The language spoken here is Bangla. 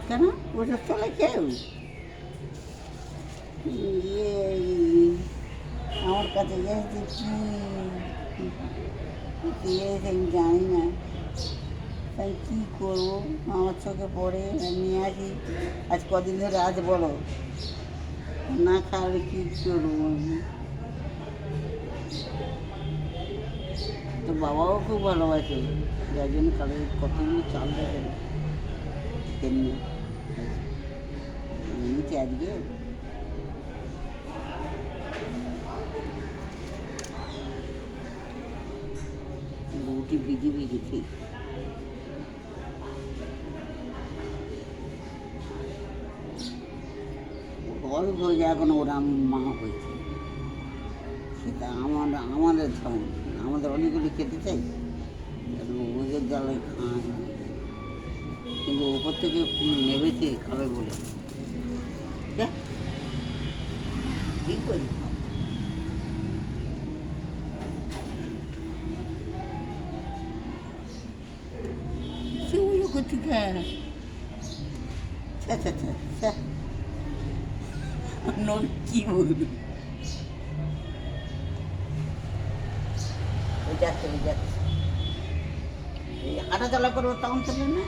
কেন ওষুধ চলে কেউ আমার কাছে এসেছে কি এসে আমি জানি না, তাই কী করবো? আমার চোখে পড়ে নিয়ে আসি। আজ কদিন ধরে আজ বলো না খাওয়ালে কী করবো আমি? তো বাবাও খুব ভালোবাসে, যার জন্য কালে কতগুলো চাল দেখে তেমনি নিচে আজকে রুটি ভিজে ভিজেছি। বয়স হয়ে যায় এখন, ওরা আমি মা হয়েছি, সেটা আমাদের ধর্ম, আমাদের অনেকগুলি খেতে চাই, ওদের জ্বালায় খায়, কিন্তু ওপর থেকে নেবেছে খাবে বলে কী করি? সেগুলো করছি কেন? কী বলবি? যাচ্ছে হাঁটা চলা করবো তখন চলবে না।